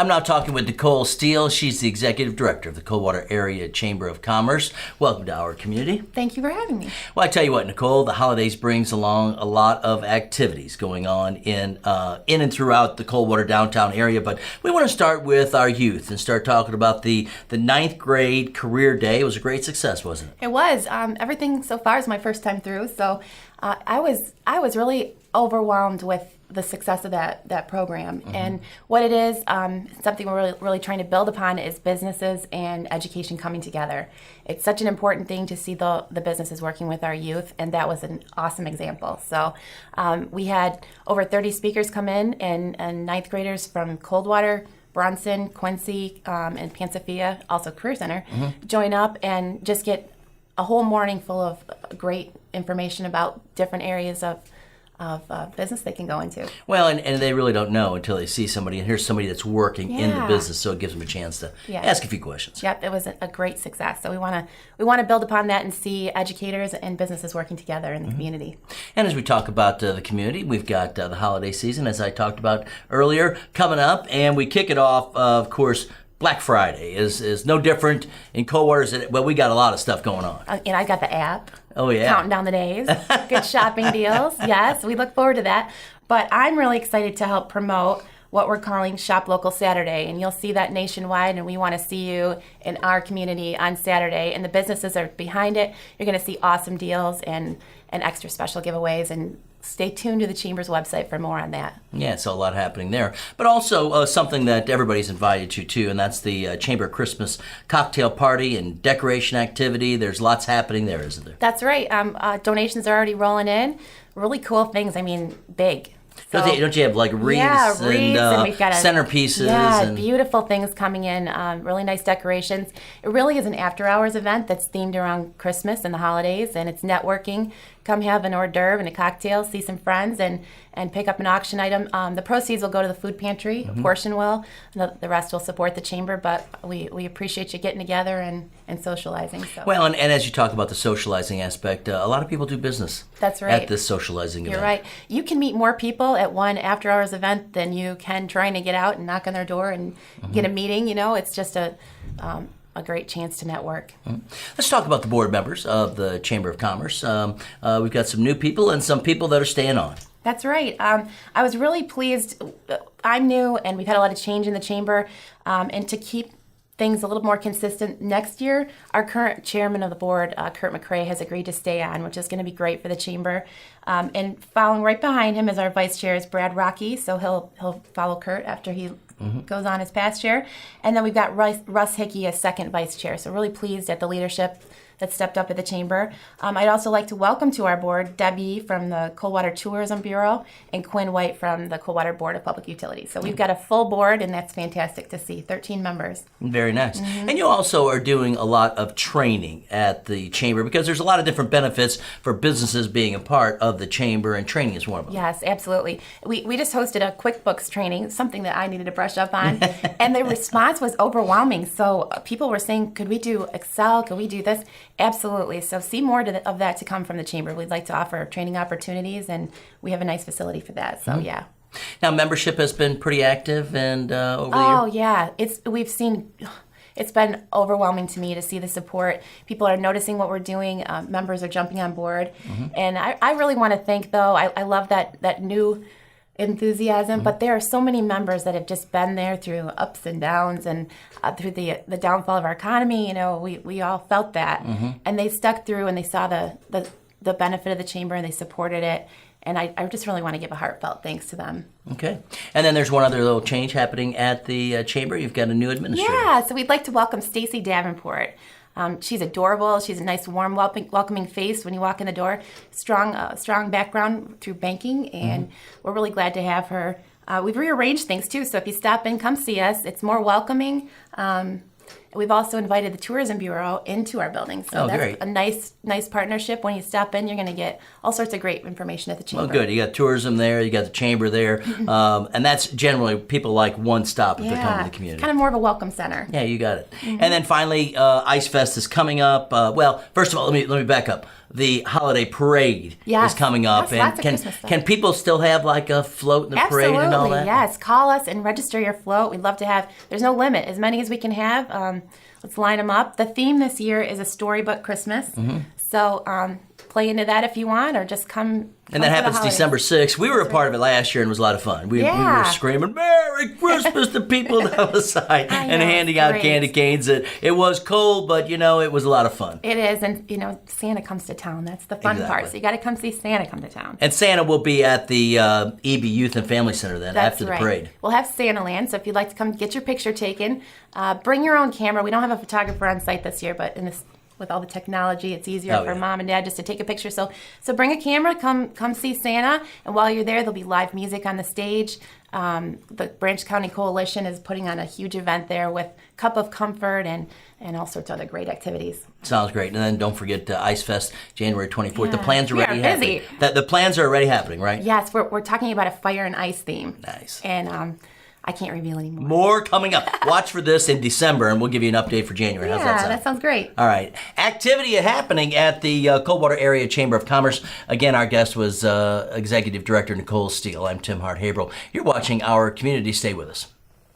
I'm now talking with Nicole Steele. She's the Executive Director of the Coldwater Area Chamber of Commerce. Welcome to our community. Thank you for having me. Well, I tell you what, Nicole, the holidays brings along a lot of activities going on in and throughout the Coldwater downtown area, but we want to start with our youth and start talking about the ninth grade career day. It was a great success, wasn't it? It was. Everything so far is my first time through, so I was really overwhelmed with the success of that program. Mm-hmm. And what it is, something we're really trying to build upon is businesses and education coming together. It's such an important thing to see the businesses working with our youth, and that was an awesome example. So we had over 30 speakers come in, and ninth graders from Coldwater, Bronson, Quincy, and Pansafia, also Career Center, join up and just get a whole morning full of great information about different areas of business they can go into. Well, and they really don't know until they see somebody, and here's somebody that's working in the business, so it gives them a chance to ask a few questions. Yep, it was a great success. So we want to build upon that and see educators and businesses working together in the community. And as we talk about the community, we've got the holiday season, as I talked about earlier, coming up, and we kick it off, of course. Black Friday is no different in Coldwater, but we got a lot of stuff going on. And I got the app. Oh, yeah. Counting down the days. Good shopping deals. Yes, we look forward to that. But I'm really excited to help promote what we're calling Shop Local Saturday. And you'll see that nationwide, and we want to see you in our community on Saturday. And the businesses are behind it. You're going to see awesome deals and extra special giveaways, and stay tuned to the Chamber's website for more on that. Yeah, so a lot happening there. But also something that everybody's invited to, too, and that's the Chamber Christmas cocktail party and decoration activity. There's lots happening there, isn't there? That's right. Donations are already rolling in. Really cool things. I mean, big. So, don't you have like wreaths and we've got centerpieces? Yeah, and beautiful things coming in, really nice decorations. It really is an after-hours event that's themed around Christmas and the holidays, and it's networking. Come have an hors d'oeuvre and a cocktail, see some friends, and pick up an auction item. The proceeds will go to the food pantry. A portion will. The rest will support the chamber, but we appreciate you getting together and socializing. So. Well, and as you talk about the socializing aspect, a lot of people do business. That's right. At this socializing event. You're right. You can meet more people at one after-hours event than you can trying to get out and knock on their door and get a meeting. You know, it's just a great chance to network. Let's talk about the board members of the Chamber of Commerce. We've got some new people and some people that are staying on. That's right. I was really pleased. I'm new, and we've had a lot of change in the chamber. And to keep things a little more consistent next year, our current chairman of the board, Kurt McCrae, has agreed to stay on, which is going to be great for the chamber. And following right behind him as our vice chair is Brad Rocky, so he'll follow Kurt after he goes on as past chair. And then we've got Russ Hickey as second vice chair. So really pleased at the leadership that stepped up at the chamber. I'd also like to welcome to our board Debbie from the Coldwater Tourism Bureau and Quinn White from the Coldwater Board of Public Utilities. So we've got a full board, and that's fantastic to see. 13 members. Very nice. And you also are doing a lot of training at the chamber, because there's a lot of different benefits for businesses being a part of the chamber, and training is one of them. Yes, absolutely. We just hosted a QuickBooks training, something that I needed to brush up on, and the response was overwhelming. So people were saying, could we do Excel? Could we do this? Absolutely. So see more of that to come from the chamber. We'd like to offer training opportunities, and we have a nice facility for that. So yeah. Now, membership has been pretty active and over the year. Yeah. It's been overwhelming to me to see the support. People are noticing what we're doing. Members are jumping on board. And I really want to thank, though, I love that new enthusiasm, but there are so many members that have just been there through ups and downs, and through the downfall of our economy. You know, we all felt that, and they stuck through, and they saw the benefit of the chamber, and they supported it. And I just really want to give a heartfelt thanks to them. Okay. And then there's one other little change happening at the chamber. You've got a new administrator. Yeah, so we'd like to welcome Stacy Davenport. She's adorable. She's a nice, warm, welcoming face when you walk in the door. Strong background through banking, and we're really glad to have her. We've rearranged things, too, so if you stop in, come see us. It's more welcoming. We've also invited the Tourism Bureau into our building. So Oh, that's great. a nice partnership. When you stop in, you're going to get all sorts of great information at the chamber. Well, good. You got tourism there. You got the chamber there. And that's generally people like one stop if they're coming to the community. Kind of more of a welcome center. Yeah, you got it. And then finally, Ice Fest is coming up. Well, first of all, let me back up. The holiday parade Yes. is coming up, Yes, lots of and Christmas stuff. can people still have like a float in the parade and all that? Yes. Call us and register your float. We'd love to have. There's no limit. As many as we can have. Let's line them up. The theme this year is a storybook Christmas. So play into that if you want, or just come. And that happens December 6th. We were a part of it last year and it was a lot of fun. We were screaming, "Merry Christmas" to people down the side and handing out candy canes. It was cold, but it was a lot of fun. It is, and Santa comes to town. That's the fun part. So you got to come see Santa come to town. And Santa will be at the EB Youth and Family Center then after the parade. We'll have Santa Land, so if you'd like to come get your picture taken, bring your own camera. We don't have a photographer on site this year, but with all the technology, it's easier for mom and dad just to take a picture. So bring a camera, come see Santa, and while you're there, there'll be live music on the stage. The Branch County Coalition is putting on a huge event there with Cup of Comfort and all sorts of other great activities. Sounds great. And then don't forget Ice Fest, January 24th. The plans are already busy. happening. The plans are already happening, right? Yes, we're talking about a fire and ice theme. Nice. And I can't reveal anymore. More coming up. Watch for this in December, and we'll give you an update for January. How's that sound? That sounds great. All right. Activity happening at the Coldwater Area Chamber of Commerce. Again, our guest was Executive Director Nicole Steele. I'm Tim Hart-Haverhill. You're watching Our Community. Stay with us.